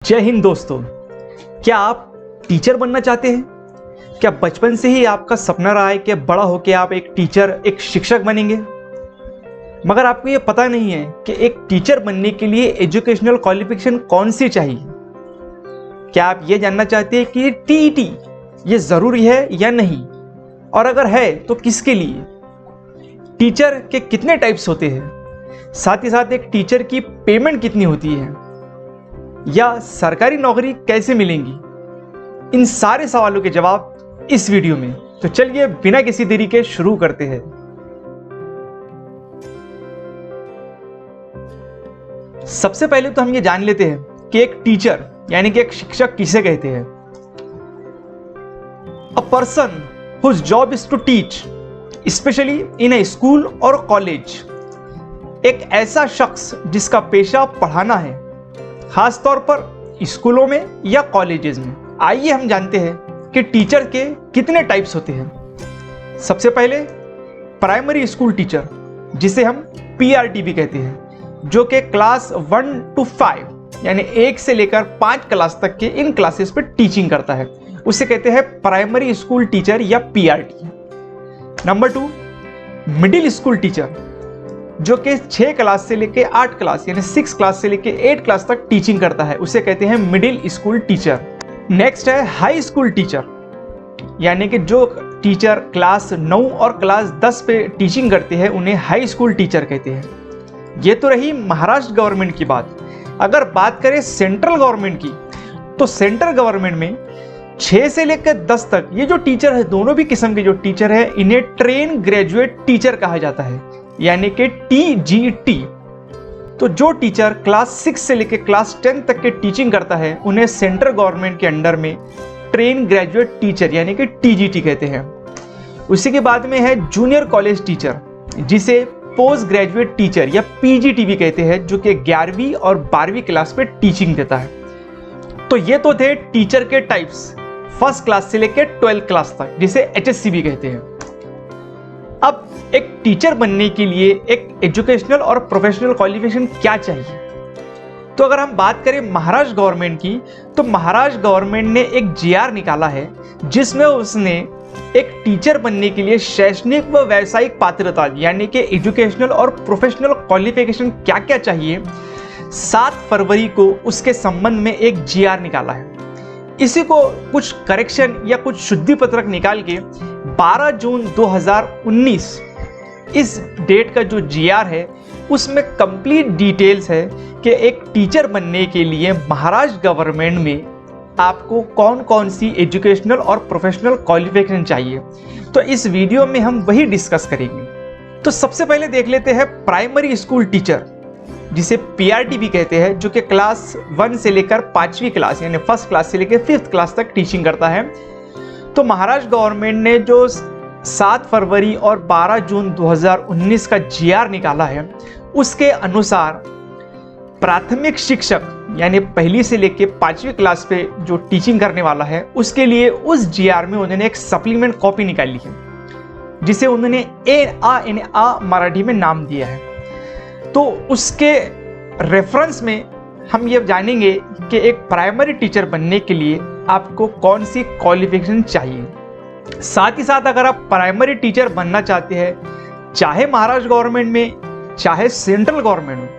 जय हिंद दोस्तों। क्या आप टीचर बनना चाहते हैं? क्या बचपन से ही आपका सपना रहा है कि बड़ा होकर आप एक टीचर, एक शिक्षक बनेंगे? मगर आपको ये पता नहीं है कि एक टीचर बनने के लिए एजुकेशनल क्वालिफिकेशन कौन सी चाहिए। क्या आप ये जानना चाहते हैं कि टीईटी ये ज़रूरी है या नहीं, और अगर है तो किसके लिए? टीचर के कितने टाइप्स होते हैं, साथ ही साथ एक टीचर की पेमेंट कितनी होती है, या सरकारी नौकरी कैसे मिलेंगी? इन सारे सवालों के जवाब इस वीडियो में। तो चलिए बिना किसी देरी के शुरू करते हैं। सबसे पहले तो हम ये जान लेते हैं कि एक टीचर यानी कि एक शिक्षक किसे कहते हैं। A person whose job is to teach, specially in a school और कॉलेज। एक ऐसा शख्स जिसका पेशा पढ़ाना है, खास तौर पर स्कूलों में या कॉलेजेस में। आइए हम जानते हैं कि टीचर के कितने टाइप्स होते हैं। सबसे पहले प्राइमरी स्कूल टीचर, जिसे हम पीआरटी भी कहते हैं, जो कि क्लास 1 to 5 यानी 1 से लेकर 5 क्लास तक के इन क्लासेस पे टीचिंग करता है, उसे कहते हैं प्राइमरी स्कूल टीचर या PRT. Number 2 middle school teacher, जो कि 6 क्लास से लेके 8 क्लास यानी 6 क्लास से लेके 8 क्लास तक टीचिंग करता है, उसे कहते हैं मिडिल स्कूल टीचर। नेक्स्ट है हाई स्कूल टीचर, यानी कि जो टीचर क्लास 9 और क्लास 10 पे टीचिंग करते हैं उन्हें हाई स्कूल टीचर कहते हैं। ये तो रही महाराष्ट्र गवर्नमेंट की बात। अगर बात करें सेंट्रल गवर्नमेंट की, तो सेंट्रल गवर्नमेंट में 6 से लेकर 10 तक ये जो टीचर है, दोनों भी किस्म के जो टीचर है, इन्हें ट्रेन ग्रेजुएट टीचर कहा जाता है, यानी कि टीजीटी। तो जो टीचर क्लास 6 से लेकर क्लास 10 तक के टीचिंग करता है उन्हें सेंट्रल गवर्नमेंट के अंडर में ट्रेन ग्रेजुएट टीचर यानी कि टीजीटी कहते हैं। उसी के बाद में है जूनियर कॉलेज टीचर, जिसे पोस्ट ग्रेजुएट टीचर या पीजीटी भी कहते हैं, जो कि 11वीं और 12वीं क्लास पे टीचिंग देता है। तो ये तो थे टीचर के टाइप्स, फर्स्ट क्लास से लेकर 12th क्लास तक, जिसे एचएससी भी कहते हैं। अब एक टीचर बनने के लिए एक एजुकेशनल और प्रोफेशनल क्वालिफिकेशन क्या चाहिए? तो अगर हम बात करें महाराष्ट्र गवर्नमेंट की, तो महाराष्ट्र गवर्नमेंट ने एक जीआर निकाला है जिसमें उसने एक टीचर बनने के लिए शैक्षणिक व व्यावसायिक पात्रता यानी कि एजुकेशनल और प्रोफेशनल क्वालिफिकेशन क्या क्या चाहिए, 7 फरवरी को उसके संबंध में एक जीआर निकाला है। इसी को कुछ करेक्शन या कुछ शुद्धि पत्रक निकाल के 12 जून 2019 इस डेट का जो जीआर है उसमें कंप्लीट डिटेल्स है कि एक टीचर बनने के लिए महाराष्ट्र गवर्नमेंट में आपको कौन कौन सी एजुकेशनल और प्रोफेशनल क्वालिफिकेशन चाहिए। तो इस वीडियो में हम वही डिस्कस करेंगे। तो सबसे पहले देख लेते हैं प्राइमरी स्कूल टीचर, जिसे पीआरटी भी कहते हैं, जो कि क्लास 1 से लेकर 5वीं क्लास यानी फर्स्ट क्लास से लेकर 5th क्लास तक टीचिंग करता है। तो महाराष्ट्र गवर्नमेंट ने जो 7 फरवरी और 12 जून 2019 का जीआर निकाला है, उसके अनुसार प्राथमिक शिक्षक यानी 1ली से लेकर 5वीं क्लास पे जो टीचिंग करने वाला है, उसके लिए उस जीआर में उन्होंने एक सप्लीमेंट कॉपी निकाली है, जिसे उन्होंने आ मराठी में नाम दिया है। तो उसके रेफरेंस में हम ये जानेंगे कि एक प्राइमरी टीचर बनने के लिए आपको कौन सी क्वालिफिकेशन चाहिए। साथ ही साथ अगर आप प्राइमरी टीचर बनना चाहते हैं, चाहे महाराष्ट्र गवर्नमेंट में चाहे सेंट्रल गवर्नमेंट में,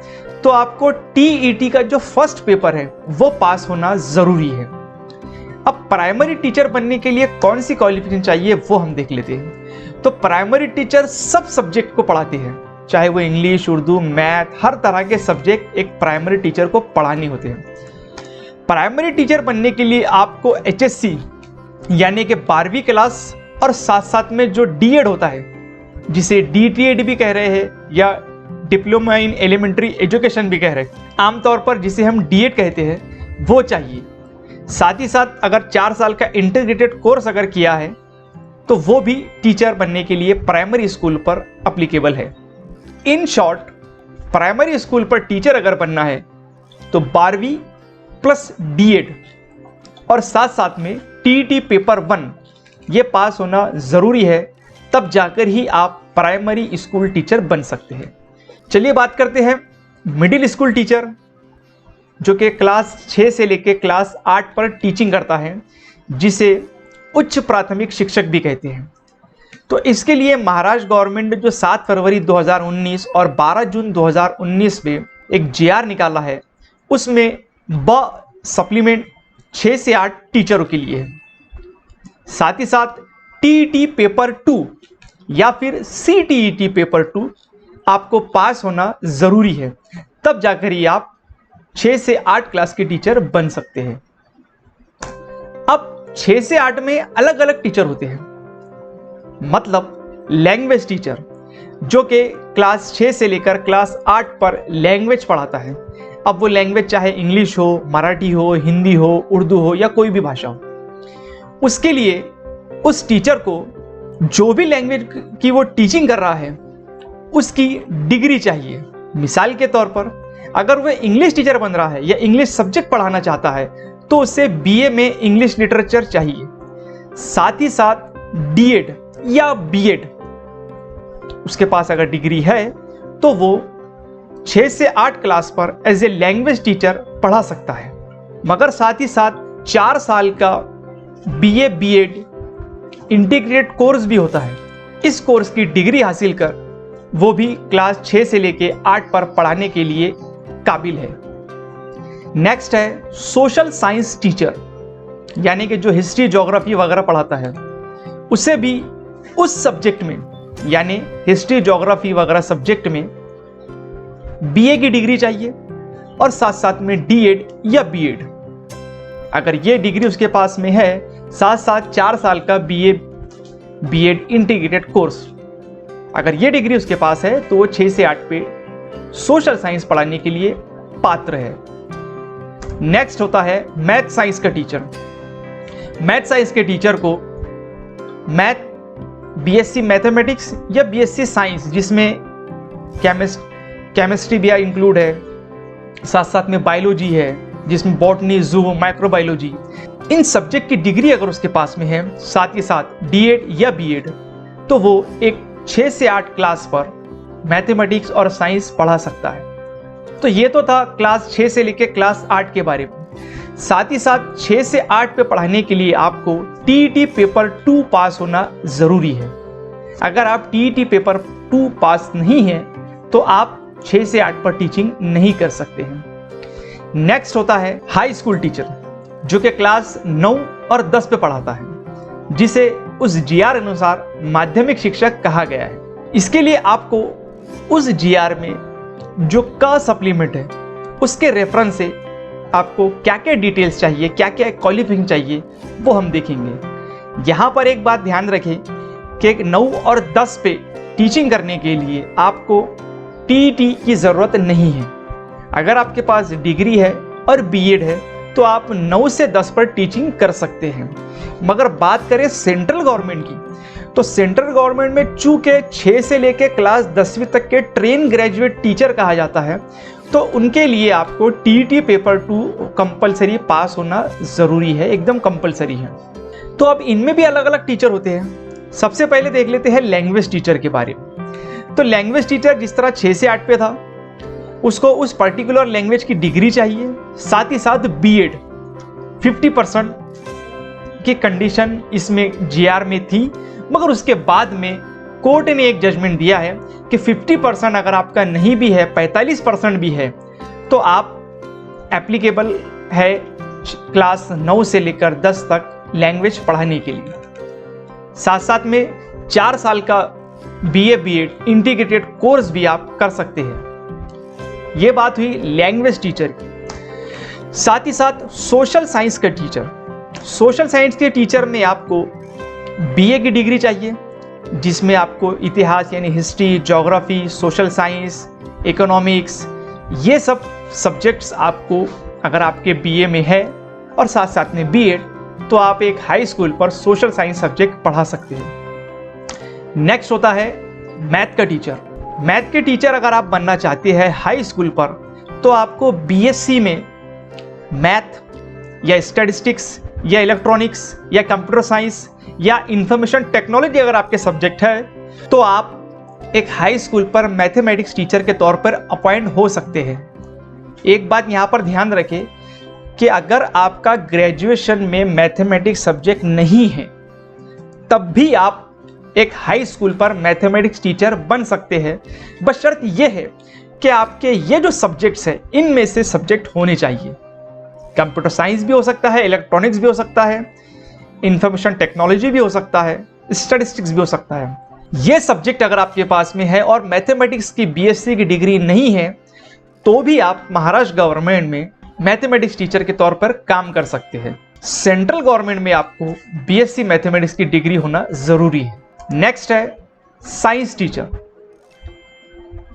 तो आपको टीईटी का जो फर्स्ट पेपर है वो पास होना ज़रूरी है। अब प्राइमरी टीचर बनने के लिए कौन सी क्वालिफिकेशन चाहिए वो हम देख लेते हैं। तो प्राइमरी टीचर सब सब्जेक्ट को पढ़ाते हैं, चाहे वो इंग्लिश, उर्दू, मैथ, हर तरह के सब्जेक्ट एक प्राइमरी टीचर को पढ़ाने होते हैं। प्राइमरी टीचर बनने के लिए आपको एचएससी यानी कि 12वीं क्लास और साथ साथ में जो डीएड होता है, जिसे डीटीएड भी कह रहे हैं या डिप्लोमा इन एलिमेंट्री एजुकेशन भी कह रहे हैं, आमतौर पर जिसे हम डीएड कहते हैं, वो चाहिए। साथ ही साथ अगर 4 साल का इंटीग्रेटेड कोर्स अगर किया है तो वो भी टीचर बनने के लिए प्राइमरी स्कूल पर अप्लीकेबल है। इन शॉर्ट, प्राइमरी स्कूल पर टीचर अगर बनना है तो 12वीं प्लस डीएड और साथ साथ में टीईटी पेपर 1 ये पास होना ज़रूरी है, तब जाकर ही आप प्राइमरी स्कूल टीचर बन सकते हैं। चलिए बात करते हैं मिडिल स्कूल टीचर। जो कि क्लास 6 से लेकर क्लास 8 पर टीचिंग करता है, जिसे उच्च प्राथमिक शिक्षक भी कहते हैं। तो इसके लिए महाराष्ट्र गवर्नमेंट जो 7 फरवरी 2019 और 12 जून 2019 में एक जीआर निकाला है, उसमें ब सप्लीमेंट 6 से 8 टीचरों के लिए है। साथ ही साथ टीईटी पेपर 2 या फिर सीटीईटी पेपर 2 आपको पास होना ज़रूरी है, तब जाकर ही आप 6 से 8 क्लास के टीचर बन सकते हैं। अब 6 से 8 में अलग अलग टीचर होते हैं, मतलब लैंग्वेज टीचर जो कि क्लास 6 से लेकर क्लास 8 पर लैंग्वेज पढ़ाता है। अब वो लैंग्वेज चाहे इंग्लिश हो, मराठी हो, हिंदी हो, उर्दू हो या कोई भी भाषा हो, उसके लिए उस टीचर को जो भी लैंग्वेज की वो टीचिंग कर रहा है उसकी डिग्री चाहिए। मिसाल के तौर पर अगर वह इंग्लिश टीचर बन रहा है या इंग्लिश सब्जेक्ट पढ़ाना चाहता है तो उसे बीए में इंग्लिश लिटरेचर चाहिए। साथ ही साथ डीएड या बीएड उसके पास अगर डिग्री है तो वो 6 से 8 क्लास पर एज ए लैंग्वेज टीचर पढ़ा सकता है। मगर साथ ही साथ 4 साल का बीए बीएड इंटीग्रेटेड कोर्स भी होता है। इस कोर्स की डिग्री हासिल कर वो भी क्लास 6 से लेके 8 पर पढ़ाने के लिए काबिल है। नेक्स्ट है सोशल साइंस टीचर, यानी कि जो हिस्ट्री ज्योग्राफी वगैरह पढ़ाता है, उसे भी उस सब्जेक्ट में यानी हिस्ट्री ज्योग्राफी वगैरह सब्जेक्ट में बीए की डिग्री चाहिए और साथ साथ में डीएड या बीएड। अगर ये डिग्री उसके पास में है, साथ साथ 4 साल का बीए बीएड इंटीग्रेटेड कोर्स, अगर ये डिग्री उसके पास है तो वो 6 से 8 पे सोशल साइंस पढ़ाने के लिए पात्र है। नेक्स्ट होता है मैथ साइंस का टीचर। मैथ साइंस के टीचर को मैथ बीएससी मैथमेटिक्स या बीएससी साइंस, जिसमें केमिस्ट्री भी इंक्लूड है, साथ साथ में बायोलॉजी है जिसमें बॉटनी, जू, माइक्रोबायोलॉजी, इन सब्जेक्ट की डिग्री अगर उसके पास में है, साथ ही साथ डीएड या बीएड, तो वो एक 6 से 8 क्लास पर मैथमेटिक्स और साइंस पढ़ा सकता है। तो ये तो था क्लास 6 से लेकर क्लास 8 के बारे में। साथ ही साथ 6 से 8 पे पढ़ाने के लिए आपको टीईटी पेपर 2 पास होना ज़रूरी है। अगर आप टीईटी पेपर 2 पास नहीं हैं तो आप 6 से 8 पर टीचिंग नहीं कर सकते हैं। नेक्स्ट होता है हाई स्कूल टीचर, जो कि क्लास 9 और 10 पे पढ़ाता है, जिसे उस जीआर अनुसार माध्यमिक शिक्षक कहा गया है। इसके लिए आपको उस जीआर में जो का सप्लीमेंट है उसके रेफरेंस से आपको क्या क्या डिटेल्स चाहिए, क्या क्या क्वालिफिकेशन चाहिए, वो हम देखेंगे। यहाँ पर एक बात ध्यान रखें कि 9 और 10 पे टीचिंग करने के लिए आपको टीईटी की ज़रूरत नहीं है। अगर आपके पास डिग्री है और बीएड है तो आप 9 से 10 पर टीचिंग कर सकते हैं। मगर बात करें सेंट्रल गवर्नमेंट की, तो सेंट्रल गवर्नमेंट में चूंकि 6 से लेकर क्लास 10वीं तक के ट्रेन ग्रेजुएट टीचर कहा जाता है, तो उनके लिए आपको टीईटी पेपर 2 कंपलसरी पास होना ज़रूरी है, एकदम कंपलसरी है। तो अब इनमें भी अलग अलग टीचर होते हैं। सबसे पहले देख लेते हैं लैंग्वेज टीचर के बारे में। तो लैंग्वेज टीचर जिस तरह 6 से 8 पे था, उसको उस पर्टिकुलर लैंग्वेज की डिग्री चाहिए, साथ ही साथ बीएड 50% की कंडीशन इसमें जीआर में थी। मगर उसके बाद में कोर्ट ने एक जजमेंट दिया है कि 50% अगर आपका नहीं भी है, 45% भी है, तो आप एप्लीकेबल है क्लास 9 से लेकर 10 तक लैंग्वेज पढ़ाने के लिए। साथ साथ में 4 साल का बीए बीएड इंटीग्रेटेड कोर्स भी आप कर सकते हैं। ये बात हुई लैंग्वेज टीचर की। साथ ही साथ सोशल साइंस का टीचर, सोशल साइंस के टीचर में आपको बीए की डिग्री चाहिए, जिसमें आपको इतिहास यानी history, geography, social science, economics, ये सब सब्जेक्ट्स आपको अगर आपके बीए में है और साथ साथ में बीएड, तो आप एक हाई स्कूल पर सोशल साइंस सब्जेक्ट पढ़ा सकते हैं। नेक्स्ट होता है मैथ का टीचर। मैथ के टीचर अगर आप बनना चाहते हैं हाई स्कूल पर, तो आपको बीएससी में मैथ या स्टैटिस्टिक्स या इलेक्ट्रॉनिक्स या कंप्यूटर साइंस या इंफॉर्मेशन टेक्नोलॉजी अगर आपके सब्जेक्ट है, तो आप एक हाई स्कूल पर मैथमेटिक्स टीचर के तौर पर अपॉइंट हो सकते हैं। एक बात यहाँ पर ध्यान रखें कि अगर आपका ग्रेजुएशन में मैथमेटिक्स सब्जेक्ट नहीं है तब भी आप एक हाई स्कूल पर मैथमेटिक्स टीचर बन सकते हैं। बस शर्त यह है कि आपके ये जो सब्जेक्ट्स हैं इनमें से सब्जेक्ट होने चाहिए। कंप्यूटर साइंस भी हो सकता है, इलेक्ट्रॉनिक्स भी हो सकता है, इंफॉर्मेशन टेक्नोलॉजी भी हो सकता है, स्टैटिस्टिक्स भी हो सकता है। ये सब्जेक्ट अगर आपके पास में है और मैथमेटिक्स की बीएससी की डिग्री नहीं है तो भी आप महाराष्ट्र गवर्नमेंट में मैथमेटिक्स टीचर के तौर पर काम कर सकते हैं। सेंट्रल गवर्नमेंट में आपको बीएससी मैथमेटिक्स की डिग्री होना जरूरी है। नेक्स्ट है साइंस टीचर।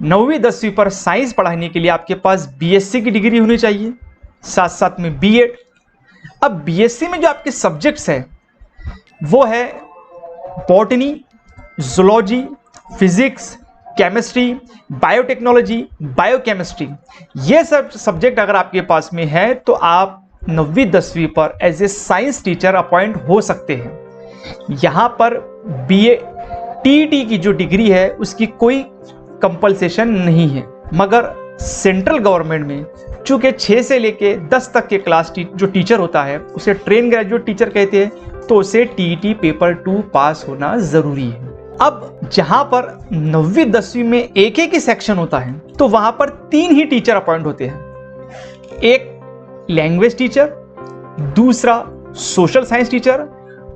9वीं 10वीं पर साइंस पढ़ाने के लिए आपके पास बीएससी की डिग्री होनी चाहिए, साथ साथ में बीएड। अब बीएससी में जो आपके सब्जेक्ट्स हैं वो है botany, zoology, physics, chemistry, biotechnology, biochemistry. ये सब सब्जेक्ट अगर आपके पास में है तो आप 9वीं 10वीं पर as a science teacher appoint हो सकते हैं। यहाँ पर बीए टीईटी की जो डिग्री है उसकी कोई कंपल्सेशन नहीं है, मगर सेंट्रल गवर्नमेंट में चूंकि 6 से लेके 10 तक के क्लास जो टीचर होता है उसे ट्रेन ग्रेजुएट टीचर कहते हैं, तो उसे टीईटी पेपर 2 पास होना जरूरी है। अब जहां पर 9वीं 10वीं में एक ही सेक्शन होता है तो वहां पर 3 ही टीचर अपॉइंट होते हैं। एक लैंग्वेज टीचर, दूसरा सोशल साइंस टीचर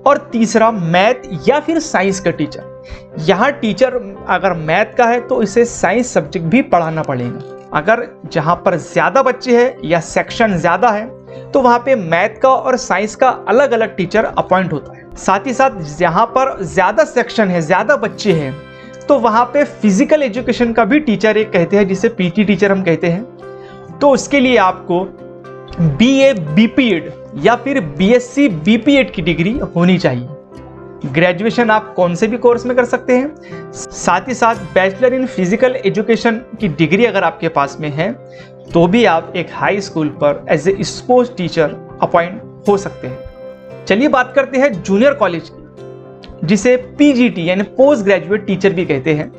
और तीसरा मैथ या फिर साइंस का टीचर। यहाँ टीचर अगर मैथ का है तो इसे साइंस सब्जेक्ट भी पढ़ाना पड़ेगा। अगर जहां पर ज्यादा बच्चे हैं या सेक्शन ज्यादा है तो वहां पे मैथ का और साइंस का अलग अलग टीचर अपॉइंट होता है। साथ ही साथ जहां पर ज्यादा सेक्शन है, ज्यादा बच्चे हैं, तो वहां पे फिजिकल एजुकेशन का भी टीचर एक कहते हैं जिसे पीटी टीचर हम कहते हैं। तो उसके लिए आपको बीए बीपीएड या फिर बीएससी बीपीएड की डिग्री होनी चाहिए। ग्रेजुएशन आप कौन से भी कोर्स में कर सकते हैं। साथ ही साथ बैचलर इन फिजिकल एजुकेशन की डिग्री अगर आपके पास में है तो भी आप एक हाई स्कूल पर as a sports teacher appoint हो सकते हैं। चलिए बात करते हैं जूनियर कॉलेज की, जिसे पीजीटी यानी पोस्ट ग्रेजुएट टीचर भी कहते हैं।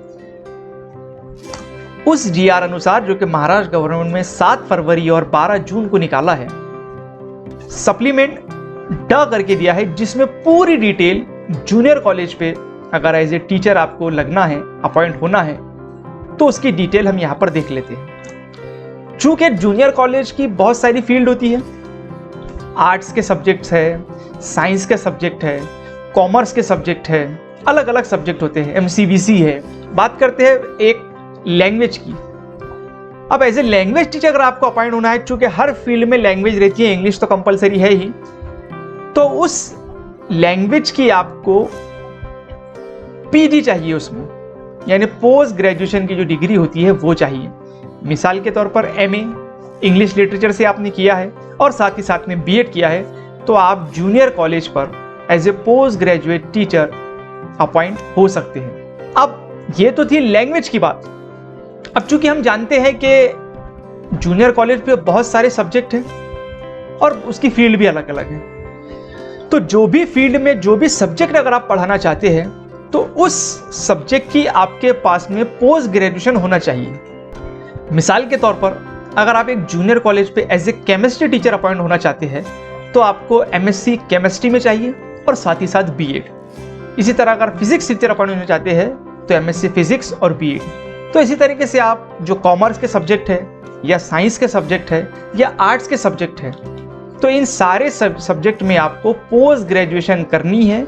उस डीआर अनुसार जो कि महाराष्ट्र गवर्नमेंट में 7 फरवरी और 12 जून को निकाला है, सप्लीमेंट ड करके दिया है, जिसमें पूरी डिटेल जूनियर कॉलेज पे अगर एज ए टीचर आपको लगना है, अपॉइंट होना है, तो उसकी डिटेल हम यहां पर देख लेते हैं। चूंकि जूनियर कॉलेज की बहुत सारी फील्ड होती है, आर्ट्स के सब्जेक्ट्स है, साइंस के सब्जेक्ट है, कॉमर्स के सब्जेक्ट है, अलग अलग सब्जेक्ट होते हैं, एमसीबीसी है। बात करते हैं एक लैंग्वेज की। अब एज ए लैंग्वेज टीचर अगर आपको अपॉइंट होना है, चूंकि हर फील्ड में लैंग्वेज रहती है, इंग्लिश तो कंपलसरी है ही, तो उस लैंग्वेज की आपको पीजी चाहिए उसमें, यानी पोस्ट ग्रेजुएशन की जो डिग्री होती है वो चाहिए। मिसाल के तौर पर एमए इंग्लिश लिटरेचर से आपने किया है और साथ ही साथ में बीएड किया है, तो आप जूनियर कॉलेज पर as a post graduate teacher appoint हो सकते हैं। अब ये तो थी लैंग्वेज की बात। अब चूंकि हम जानते हैं कि जूनियर कॉलेज पे बहुत सारे सब्जेक्ट हैं और उसकी फील्ड भी अलग अलग है, तो जो भी फील्ड में जो भी सब्जेक्ट अगर आप पढ़ाना चाहते हैं तो उस सब्जेक्ट की आपके पास में पोस्ट ग्रेजुएशन होना चाहिए। मिसाल के तौर पर अगर आप एक जूनियर कॉलेज पे as a chemistry teacher appoint होना चाहते हैं तो आपको एमएससी केमिस्ट्री में चाहिए और साथ ही साथ बीएड। इसी तरह अगर फिजिक्स टीचर अपॉइंट होना चाहते हैं तो एमएससी फिजिक्स और बीएड। तो इसी तरीके से आप जो कॉमर्स के सब्जेक्ट है या साइंस के सब्जेक्ट है या आर्ट्स के सब्जेक्ट है, तो इन सारे सब्जेक्ट में आपको पोस्ट ग्रेजुएशन करनी है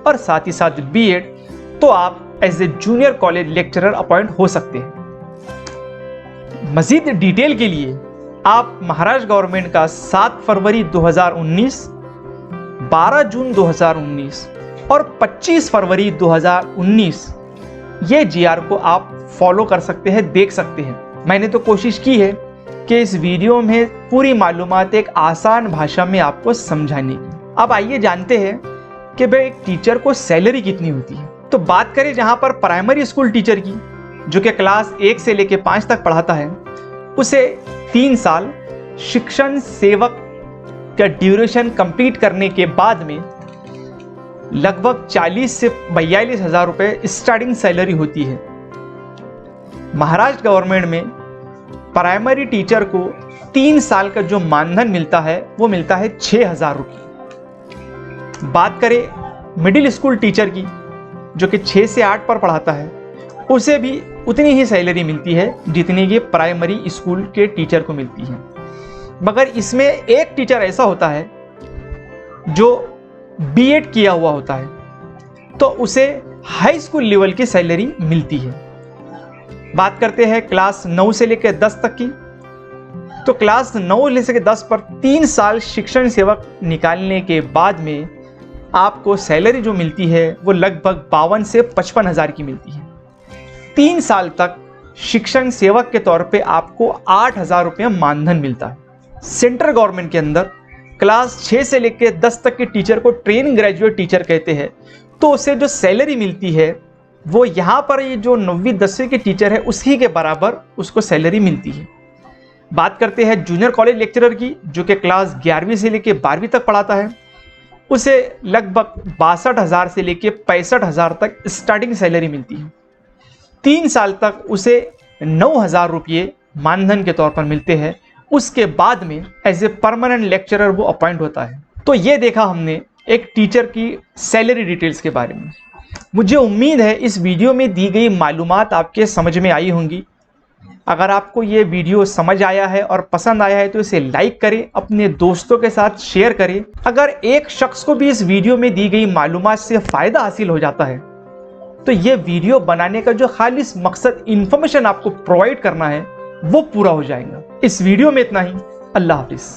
और साथ ही साथ बीएड, तो आप as a junior college lecturer appoint हो सकते हैं। मजीद डिटेल के लिए आप महाराष्ट्र गवर्नमेंट का 7 फरवरी 2019, 12 जून 2019 और 25 फरवरी 2019 ये जीआर को आप फॉलो कर सकते हैं, देख सकते हैं। मैंने तो कोशिश की है कि इस वीडियो में पूरी मालूमात एक आसान भाषा में आपको समझाने की। अब आइए जानते हैं कि भाई एक टीचर को सैलरी कितनी होती है। तो बात करें जहां पर प्राइमरी स्कूल टीचर की, जो कि क्लास 1 से लेकर 5 तक पढ़ाता है, उसे 3 साल शिक्षण सेवक का ड्यूरेशन कंप्लीट करने के बाद में लगभग 40 से 42 हजार रुपये स्टार्टिंग सैलरी होती है। महाराष्ट्र गवर्नमेंट में प्राइमरी टीचर को 3 साल का जो मानधन मिलता है वो मिलता है 6,000 रुपये। बात करें मिडिल स्कूल टीचर की, जो कि 6 से 8 पर पढ़ाता है, उसे भी उतनी ही सैलरी मिलती है जितनी कि प्राइमरी स्कूल के टीचर को मिलती है। मगर इसमें एक टीचर ऐसा होता है जो बीएड किया हुआ होता है, तो उसे हाई स्कूल लेवल की सैलरी मिलती है। बात करते हैं क्लास 9 से लेकर 10 तक की, तो क्लास 9 से 10 पर 3 साल शिक्षण सेवक निकालने के बाद में आपको सैलरी जो मिलती है वो लगभग 52 से 55 हज़ार की मिलती है। 3 साल तक शिक्षण सेवक के तौर पे आपको 8,000 रुपये मानधन मिलता है। सेंट्रल गवर्नमेंट के अंदर क्लास 6 से लेकर 10 तक के टीचर को ट्रेनिंग ग्रेजुएट टीचर कहते हैं, तो उसे जो सैलरी मिलती है वो यहाँ पर ये जो 9वीं 10वीं के टीचर है उसी के बराबर उसको सैलरी मिलती है। बात करते हैं जूनियर कॉलेज लेक्चरर की, जो कि क्लास 11वीं से लेकर 12वीं तक पढ़ाता है, उसे लगभग 62,000 से लेकर 65,000 तक स्टार्टिंग सैलरी मिलती है। 3 साल तक उसे 9,000 रुपये मानधन के तौर पर मिलते हैं। उसके बाद में एज ए परमानेंट लेक्चरर वो अपॉइंट होता है। तो ये देखा हमने एक टीचर की सैलरी डिटेल्स के बारे में। मुझे उम्मीद है इस वीडियो में दी गई मालूमात आपके समझ में आई होंगी। अगर आपको ये वीडियो समझ आया है और पसंद आया है तो इसे लाइक करें, अपने दोस्तों के साथ शेयर करें। अगर एक शख्स को भी इस वीडियो में दी गई मालूमात से फ़ायदा हासिल हो जाता है तो ये वीडियो बनाने का जो खालिस मकसद इन्फॉर्मेशन आपको प्रोवाइड करना है वो पूरा हो जाएगा। इस वीडियो में इतना ही। अल्लाह हाफिज़।